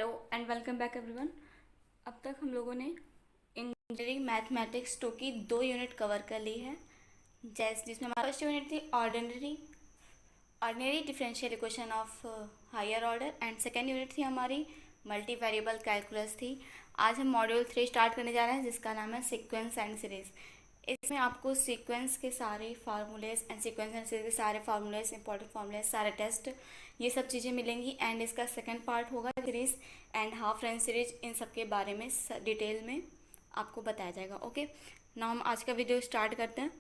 Hello and welcome back everyone. अब तक हम लोगों ने इंजीनियरिंग मैथमेटिक्स 2 की 2 यूनिट कवर कर ली है। जिसमें हमारी फर्स्ट यूनिट थी ordinary differential equation of higher order and second unit थी हमारी मल्टी वेरिएबल कैलकुलस थी। आज हम मॉड्यूल 3 स्टार्ट करने जा रहे हैं जिसका नाम है सीक्वेंस एंड सीरीज। इसमें आपको सीक्वेंस के सारे फार्मूलेज एंड सीक्वेंस एंड सीरीज के सारे फार्मूलेज, इंपॉर्टेंट फार्मूलेज, सारे टेस्ट, ये सब चीज़ें मिलेंगी। एंड इसका सेकंड पार्ट होगा series and half range series. इन सब के बारे में डिटेल में आपको बताया जाएगा। ओके, नाउ हम आज का वीडियो स्टार्ट करते हैं।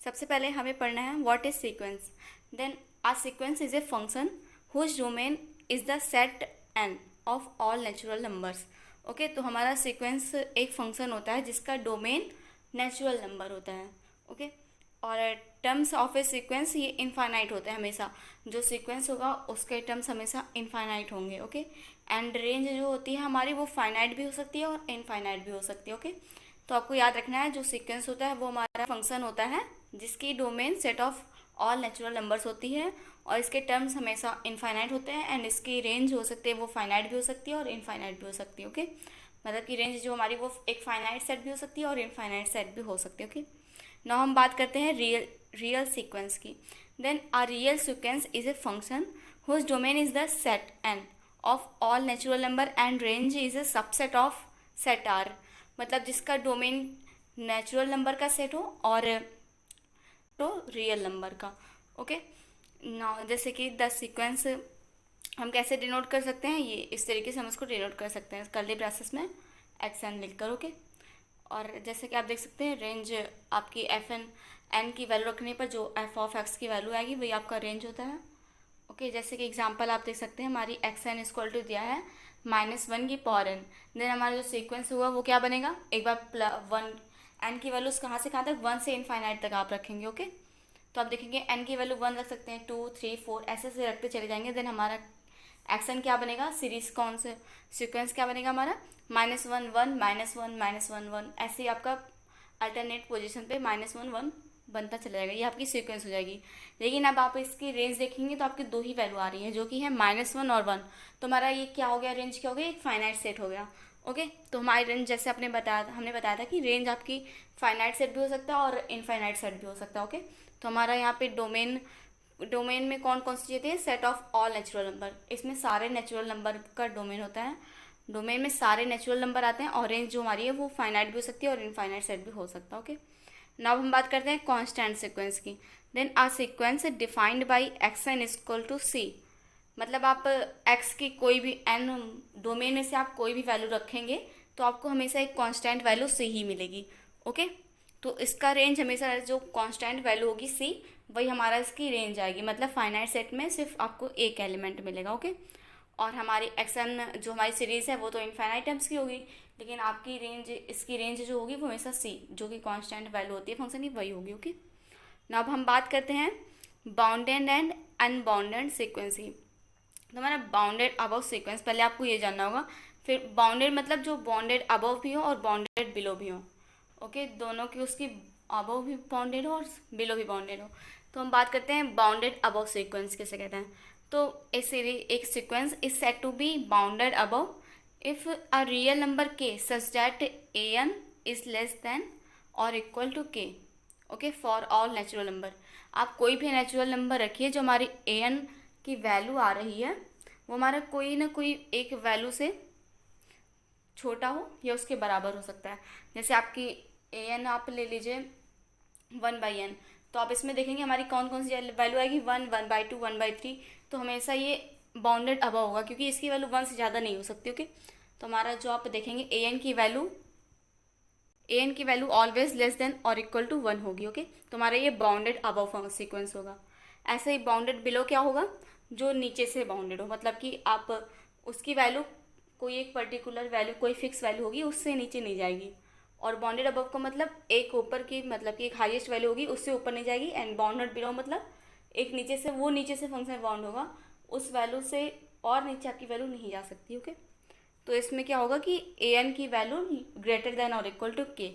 सबसे पहले हमें पढ़ना है what is sequence. Then a sequence is a function whose domain is the set N of all natural numbers. Okay, तो हमारा सीक्वेंस एक फंक्शन होता है जिसका डोमेन नेचुरल नंबर होता है। ओके, और टर्म्स ऑफ ए सीक्वेंस ये इनफाइनाइट होते हैं हमेशा। जो सीक्वेंस होगा उसके टर्म्स हमेशा इनफाइनाइट होंगे। ओके, एंड रेंज जो होती है हमारी वो फाइनाइट भी हो सकती है और इनफाइनाइट भी हो सकती है। ओके, तो आपको याद रखना है जो सीक्वेंस होता है वो हमारा फंक्शन होता है जिसकी domain set of all natural numbers होती है और इसके टर्म्स हमेशा इनफाइनाइट होते हैं एंड इसकी रेंज हो सकती है वो फाइनाइट भी हो सकती है और इनफाइनाइट भी हो सकती है। ओके, मतलब कि रेंज जो हमारी वो एक फाइनाइट सेट भी हो सकती है और इनफाइनाइट सेट भी हो सकती है। ओके, नाउ हम बात करते हैं रियल सीक्वेंस की। Then a real sequence is a function whose domain is the set N of all natural number and range is a subset of set R. मतलब जिसका डोमेन नेचुरल नंबर का सेट हो और तो रियल नंबर का। Okay, now जैसे कि द सीक्वेंस हम कैसे डिनोट कर सकते हैं, ये इस तरीके से हम इसको डिनोट कर सकते हैं कर्ली ब्रैसेस में एक्स एन लिख कर। ओके, और जैसे कि आप देख सकते हैं रेंज आपकी एफ एन की वैल्यू रखने पर जो एफ ऑफ एक्स की वैल्यू आएगी वही आपका रेंज होता है। ओके, जैसे कि एग्जांपल आप देख सकते हैं हमारी एक्स एन इक्वल टू दिया है -1 की पावर एन। देन हमारा जो सीक्वेंस हुआ वो क्या बनेगा, एक बार 1 एन की वैल्यू कहाँ से कहाँ तक, 1 से इनफाइनाइट तक आप रखेंगे। ओके, तो आप देखेंगे एन की वैल्यू 1 रख सकते हैं, 2, 3, 4 ऐसे से रखते चले जाएंगे। देन हमारा एक्शन क्या बनेगा, सीरीज कौन से सीक्वेंस क्या बनेगा हमारा -1 1 -1 -1 1 ऐसे ही आपका अल्टरनेट पोजीशन पे -1 1 बनता चला जाएगा। ये आपकी सीक्वेंस हो जाएगी। लेकिन अब आप इसकी रेंज देखेंगे तो आपकी 2 ही वैल्यू आ रही है जो कि है -1 और 1। तो हमारा ये क्या हो गया, रेंज क्या हो गया, एक फाइनाइट सेट हो गया। ओके, तो हमारी रेंज जैसे हमने बताया था कि रेंज आपकी फाइनाइट सेट भी हो सकता है और इनफाइनाइट सेट भी हो सकता है। ओके, तो हमारा यहाँ पे डोमेन में कौन कौन सी चीज़ें हैं, set of all natural number. इसमें सारे नेचुरल नंबर का डोमेन होता है। डोमेन में सारे नेचुरल नंबर आते हैं और रेंज जो हमारी है वो फाइनाइट भी हो सकती है और इनफाइनाइट सेट भी हो सकता है। ओके, नाउ हम बात करते हैं कांस्टेंट सीक्वेंस की। Then a sequence defined by x n equal to c. मतलब आप एक्स की कोई भी एन डोमेन में से आप कोई भी वैल्यू रखेंगे तो आपको हमेशा एक कांस्टेंट वैल्यू सी ही मिलेगी। ओके, तो इसका रेंज हमेशा जो कांस्टेंट वैल्यू होगी सी वही हमारा इसकी रेंज आएगी। मतलब फाइनाइट सेट में सिर्फ आपको एक एलिमेंट मिलेगा। ओके, और हमारी एक्सन जो हमारी सीरीज़ है वो तो इनफाइनाइट टर्म्स की होगी, लेकिन आपकी रेंज इसकी रेंज जो होगी वो हमेशा सी जो कि कांस्टेंट वैल्यू होती है फंक्शन की वही होगी। ओके, ना अब हम बात करते हैं बाउंडेड एंड अनबाउंडेड सीक्वेंस की। तो हमारा बाउंडेड अबव सीक्वेंस पहले आपको ये जानना होगा। फिर बाउंडेड मतलब जो बाउंडेड अबव भी हो और बाउंडेड बिलो भी हो। ओके, दोनों की उसकी अबव भी बाउंडेड हो और बिलो भी बाउंडेड हो। तो हम बात करते हैं बाउंडेड अबव सीक्वेंस किसे कहते हैं। तो एक sequence is set to be bounded above if a real number k such that a n is less than और equal to k. Okay, for all natural number. आप कोई भी नेचुरल नंबर रखिए जो हमारी ए एन की वैल्यू आ रही है वो हमारा कोई ना कोई एक वैल्यू से छोटा हो या उसके बराबर हो सकता है। जैसे आपकी ए एन आप ले लीजिए 1/n, तो आप इसमें देखेंगे हमारी कौन कौन सी वैल्यू आएगी, 1, 1/2, 1/3। तो हमेशा ये बाउंडेड अबव होगा क्योंकि इसकी वैल्यू 1 से ज़्यादा नहीं हो सकती। ओके, तो हमारा जो आप देखेंगे ए एन की वैल्यू ऑलवेज लेस देन और इक्वल टू 1 होगी। ओके, तो हमारा ये बाउंडेड अबव सीक्वेंस होगा। ऐसे ही बाउंडेड बिलो क्या होगा, जो नीचे से बाउंडेड हो, मतलब कि आप उसकी वैल्यू कोई एक पर्टिकुलर वैल्यू कोई फिक्स वैल्यू होगी उससे नीचे नहीं जाएगी। और बाउंडेड अबव का मतलब एक ऊपर की, मतलब कि एक हाईएस्ट वैल्यू होगी उससे ऊपर नहीं जाएगी। एंड बाउंडेड बिलो मतलब एक नीचे से फंक्शन बाउंड होगा उस वैल्यू से और नीचे आपकी वैल्यू नहीं जा सकती। ओके, तो इसमें क्या होगा कि ए एन की वैल्यू ग्रेटर देन और इक्वल टू के।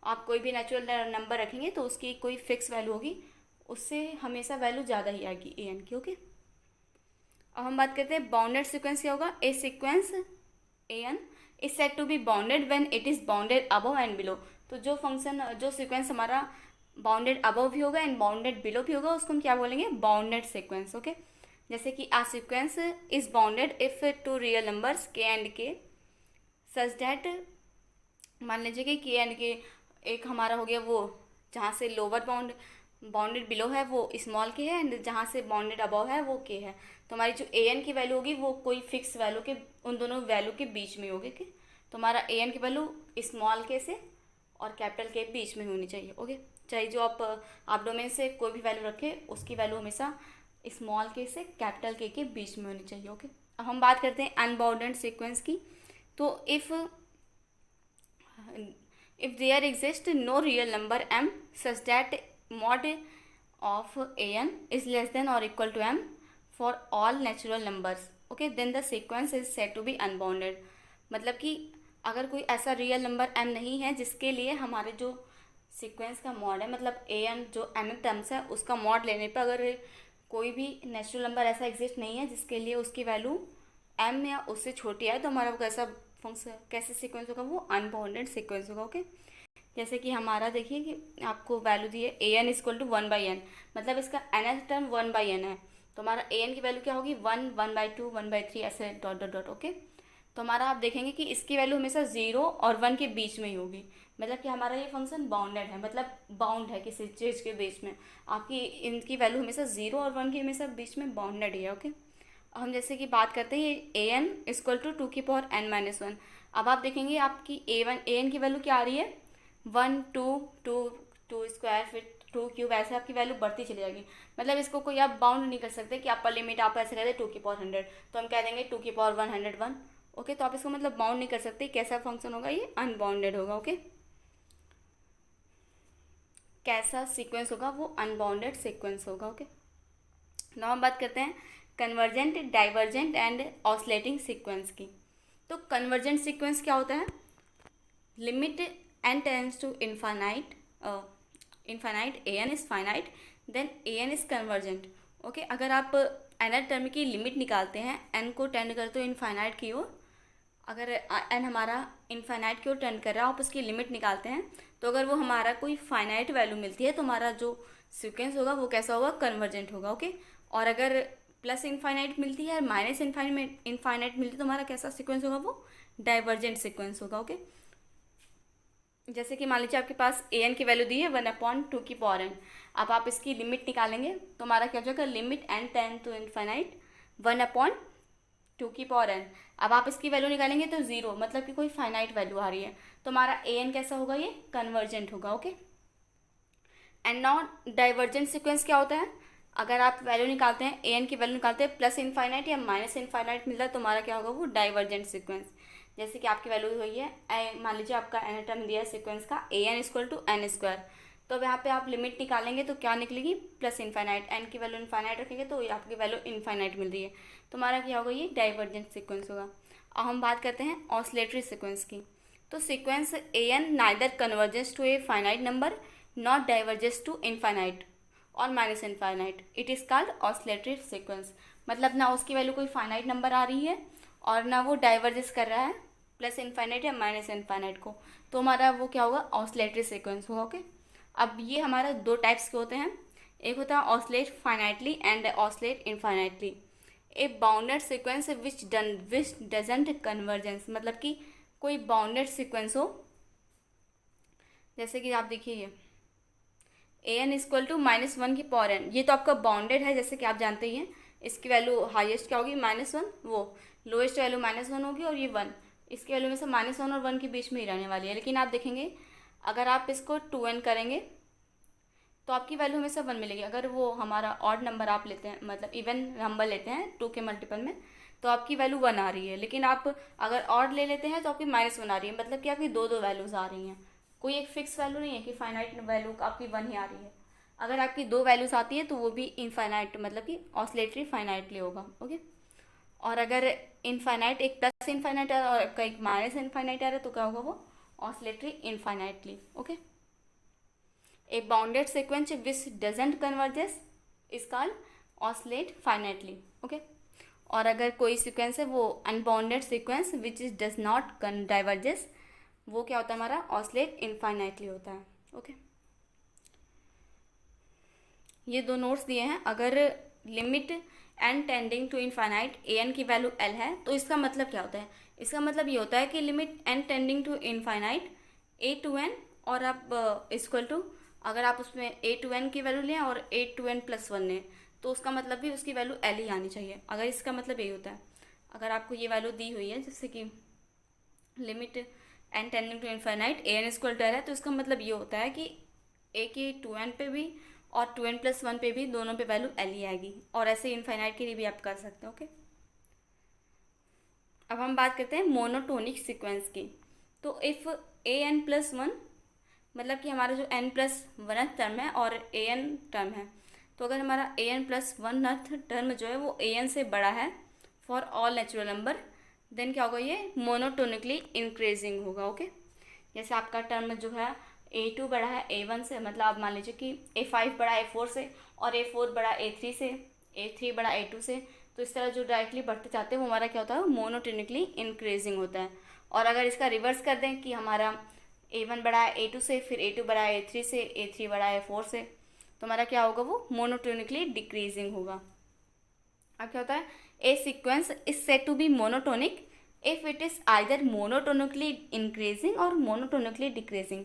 आप कोई भी नेचुरल नंबर रखेंगे तो उसकी कोई फिक्स वैल्यू होगी उससे हमेशा वैल्यू ज़्यादा ही आएगी ए एन की। ओके, अब हम बात करते हैं बाउंडेड सीक्वेंस क्या होगा। A sequence an is said to be bounded when it is bounded above and below. तो जो सीक्वेंस हमारा बाउंडेड अबव भी होगा एंड बाउंडेड बिलो भी होगा उसको हम क्या बोलेंगे, बाउंडेड सीक्वेंस। ओके, जैसे कि a sequence is bounded if two real numbers k and k such that, मान लीजिए कि के एंड के एक हमारा हो गया वो जहाँ से लोअर बाउंडेड बिलो है वो स्मॉल के है एंड जहाँ से बाउंडेड अबव है वो के है। तो हमारी जो ए एन की वैल्यू होगी वो कोई फिक्स वैल्यू के उन दोनों वैल्यू के बीच में होगी। ओके, तो हमारा ए एन की वैल्यू स्मॉल के से और कैपिटल के बीच में होनी चाहिए। ओके, चाहे जो आप डोमेन से कोई भी वैल्यू रखें उसकी वैल्यू हमेशा स्मॉल के से कैपिटल के बीच में होनी चाहिए। ओके, अब हम बात करते हैं अनबाउंडेड सीक्वेंस की। तो if there exists no real number m such that mod of an is less than or equal to m for all natural numbers, okay, then the sequence is said to be unbounded। मतलब कि अगर कोई ऐसा real number m नहीं है जिसके लिए हमारे जो सीक्वेंस का मॉड है, मतलब an जो m टर्म्स है उसका मॉड लेने पर अगर कोई भी नेचुरल नंबर ऐसा एग्जिस्ट नहीं है जिसके लिए उसकी वैल्यू m या उससे छोटी है, तो हमारा वो कैसे सीक्वेंस होगा, वो अनबाउंडेड सीक्वेंस होगा। ओके, जैसे कि हमारा देखिए कि आपको वैल्यू दी है ए एन इक्वल टू 1/n, मतलब इसका nth टर्म 1/n है, तो हमारा ए एन की वैल्यू क्या होगी 1, 1/2, 1/3 ऐसे डॉट डॉट डॉट। ओके, तो हमारा आप देखेंगे कि इसकी वैल्यू हमेशा 0 और 1 के बीच में ही होगी, मतलब कि हमारा ये फंक्शन बाउंडेड है, मतलब बाउंड है किसी चीज़ के बीच में। आपकी इनकी वैल्यू हमेशा 0 और 1 के हमेशा बीच में बाउंडेड ही है। ओके, हम जैसे कि बात करते हैं ये ए एन इक्वल टू 2n-1। अब आप देखेंगे आपकी ए एन की वैल्यू क्या आ रही है 1, 2, 2 स्क्वायर फिर 2 क्यूब, ऐसे आपकी वैल्यू बढ़ती चली जाएगी। मतलब इसको कोई आप बाउंड नहीं कर सकते कि अपर लिमिट आप ऐसे कहते 2^100, तो हम कह देंगे 2^101। ओके, तो आप इसको मतलब बाउंड नहीं कर सकते। कैसा फंक्शन होगा ये, अनबाउंडेड होगा। ओके, कैसा सीक्वेंस होगा, वो अनबाउंडेड सीक्वेंस होगा। ओके, नाउ हम बात करते हैं convergent, divergent and oscillating sequence की। तो कन्वर्जेंट सीक्वेंस क्या होता है, limit n tends to infinite a n is finite then a n is convergent। Okay, अगर आप nth टर्म की लिमिट निकालते हैं, n को टेंड करते हो इनफाइनाइट की ओर, अगर n हमारा इनफाइनाइट की ओर टेंड कर रहा है, आप उसकी लिमिट निकालते हैं, तो अगर वो हमारा कोई फाइनाइट वैल्यू मिलती है तो हमारा जो सीक्वेंस होगा वो कैसा होगा, कन्वर्जेंट होगा। ओके, और अगर प्लस इनफाइनाइट मिलती है और माइनस इनफाइनाइट मिलती है तो हमारा कैसा सीक्वेंस होगा, वो डाइवर्जेंट सीक्वेंस होगा। ओके, जैसे कि मान लीजिए आपके पास ए एन की वैल्यू दी है 1/2n, अब आप इसकी लिमिट निकालेंगे तो हमारा क्या हो जाएगा, limit n tend to infinite 1/2n। अब आप इसकी वैल्यू निकालेंगे तो 0, मतलब कि कोई फाइनाइट वैल्यू आ रही है, तो हमारा ए एन कैसा होगा, ये कन्वर्जेंट होगा। Okay, and not divergent sequence क्या होता है, अगर आप वैल्यू निकालते हैं ए एन की वैल्यू निकालते हैं प्लस इनफाइनाइट या माइनस इनफाइनाइट मिलता है, तो हमारा क्या होगा, वो डाइवर्जेंट सीक्वेंस। जैसे कि आपकी वैल्यू हुई है मान लीजिए आपका एन टर्म दिया है सीक्वेंस का a n equal to n square, तो अब यहाँ पे आप लिमिट निकालेंगे तो क्या निकलेगी, प्लस इनफाइनाइट, एन की वैल्यू इनफाइनाइट रखेंगे तो आपकी वैल्यू इनफाइनाइट मिल रही है, तो हमारा क्या होगा, ये डाइवर्जेंट सीक्वेंस होगा। अब हम बात करते हैं ऑसिलेटरी सीक्वेंस की। तो sequence a n neither converges to a finite number not diverges to infinite और minus infinite, it is called oscillatory sequence. मतलब ना उसकी वैल्यू कोई फाइनाइट नंबर आ रही है और ना वो डाइवर्जेस कर रहा है प्लस इनफाइनाइट या माइनस इनफाइनाइट को, तो हमारा वो क्या होगा, ऑसिलेटरी सीक्वेंस होगा। ओके, अब ये हमारा दो टाइप्स के होते हैं, एक होता है oscillate finitely and oscillate infinitely. A bounded sequence which doesn't convergence, मतलब कि कोई बाउंडेड सीक्वेंस हो, जैसे कि आप देखिए ये ए एन इक्वल टू -1n, ये तो आपका बाउंडेड है, जैसे कि आप जानते ही हैं इसकी वैल्यू हाईएस्ट क्या होगी, -1, वो लोएस्ट वैल्यू -1 होगी और ये 1, इसकी वैल्यू में से -1 और 1 के बीच में ही रहने वाली है। लेकिन आप देखेंगे अगर आप इसको 2n करेंगे तो आपकी वैल्यू हमेशा 1 मिलेगी। अगर वो हमारा ऑड नंबर आप लेते हैं, मतलब इवन नंबर लेते हैं 2 के मल्टीपल में, तो आपकी वैल्यू 1 आ रही है। लेकिन आप अगर ऑड ले लेते हैं तो आपकी -1 आ रही है, मतलब कि आपकी दो वैल्यूज़ आ रही हैं, कोई एक फिक्स वैल्यू नहीं है कि फाइनाइट वैल्यू आपकी 1 ही आ रही है। अगर आपकी दो वैल्यूज़ आती है तो वो भी इनफाइनाइट, मतलब कि ऑसिलेटरी फाइनाइटली होगा। ओके, और अगर इनफाइनाइट एक प्लस इनफाइनाइट और कहीं माइनस इनफाइनाइट आ रहा है तो क्या होगा, वो oscillatory infinitely. Okay, a bounded sequence which doesn't converges is called oscillate finitely. Okay, और अगर कोई सीक्वेंस है वो unbounded sequence which is does not diverges, वो क्या होता है हमारा ऑसिलेट इनफाइनाइटली होता है। ओके, ये दो नोट्स दिए हैं। अगर limit n tending to infinite a n की वैल्यू एल है तो इसका मतलब क्या होता है, इसका मतलब ये होता है कि limit n tending to infinite a two n और आप इक्वल टू, अगर आप उसमें ए टू एन की वैल्यू लें और a two n plus one लें तो उसका मतलब भी उसकी वैल्यू एल ही आनी चाहिए। अगर इसका मतलब यही होता है, अगर आपको ये वैल्यू दी हुई है जैसे कि limit n tending to infinite a n equal to L है, तो इसका मतलब ये होता है कि ए की टू एन पे भी और टू एन प्लस वन पे भी दोनों पे वैल्यू एल ही आएगी, और ऐसे इनफाइनाइट के लिए भी आप कर सकते हैं। ओके, अब हम बात करते हैं मोनोटोनिक सीक्वेंस की। तो if a n plus one, मतलब कि हमारा जो एन प्लस वन टर्म है और ए एन टर्म है, तो अगर हमारा a n plus one term जो है वो ए एन से बड़ा है for all natural number, then क्या होगा, ये मोनोटोनिकली इंक्रीजिंग होगा। ओके, जैसे आपका टर्म जो है ए टू बड़ा है ए वन से, मतलब आप मान लीजिए कि ए फाइव बड़ा ए फोर से और ए फोर बड़ा ए थ्री से, ए थ्री बड़ा ए टू से, तो इस तरह जो डायरेक्टली बढ़ते जाते हैं वो हमारा क्या होता है, मोनोटोनिकली इंक्रीजिंग होता है। और अगर इसका रिवर्स कर दें कि हमारा ए वन बड़ा है ए टू से, फिर ए टू बड़ा है ए थ्री से, ए थ्री बड़ा है ए फोर से, तो हमारा क्या होगा, वो मोनोटोनिकली डिक्रीजिंग होगा। अब क्या होता है, a sequence is said to be monotonic if it is either monotonically increasing और मोनोटोनिकली डिक्रीजिंग।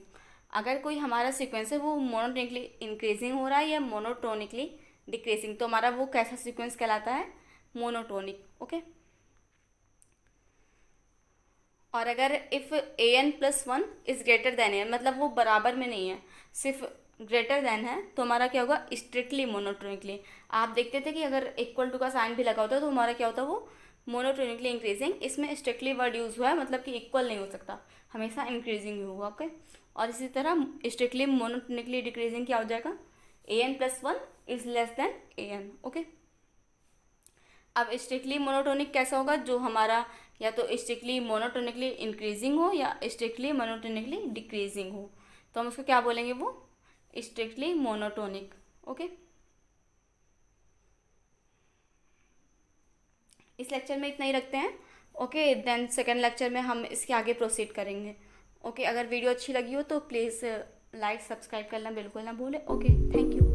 अगर कोई हमारा सीक्वेंस है वो मोनोटोनिकली इंक्रीजिंग हो रहा है या मोनोटोनिकली डिक्रीजिंग, तो हमारा वो कैसा सीक्वेंस कहलाता है, मोनोटोनिक। ओके, और अगर if a n plus one is greater than n, मतलब वो बराबर में नहीं है, सिर्फ ग्रेटर देन है, तो हमारा क्या होगा, स्ट्रिक्टली मोनोटोनिकली। आप देखते थे कि अगर इक्वल टू का साइन भी लगा होता है तो हमारा क्या होता है, वो मोनोटोनिकली इंक्रीजिंग। इसमें स्ट्रिक्टली वर्ड यूज़ हुआ है, मतलब कि इक्वल नहीं हो सकता, हमेशा इंक्रीजिंग ही होगा। ओके, और इसी तरह स्ट्रिक्टली मोनोटोनिकली डिक्रीजिंग क्या हो जाएगा, a n plus one is less than a n. Okay, अब स्ट्रिक्टली मोनोटोनिक कैसा होगा, जो हमारा या तो स्ट्रिक्टली मोनोटोनिकली इंक्रीजिंग हो या स्ट्रिक्टली मोनोटोनिकली डिक्रीजिंग हो, तो हम उसको क्या बोलेंगे, वो स्ट्रिक्टली मोनोटोनिक। ओके, इस लेक्चर में इतना ही रखते हैं। ओके, देन सेकेंड लेक्चर में हम इसके आगे प्रोसीड करेंगे। ओके, अगर वीडियो अच्छी लगी हो तो प्लीज़ लाइक सब्सक्राइब करना बिल्कुल ना भूलें। Okay, thank you.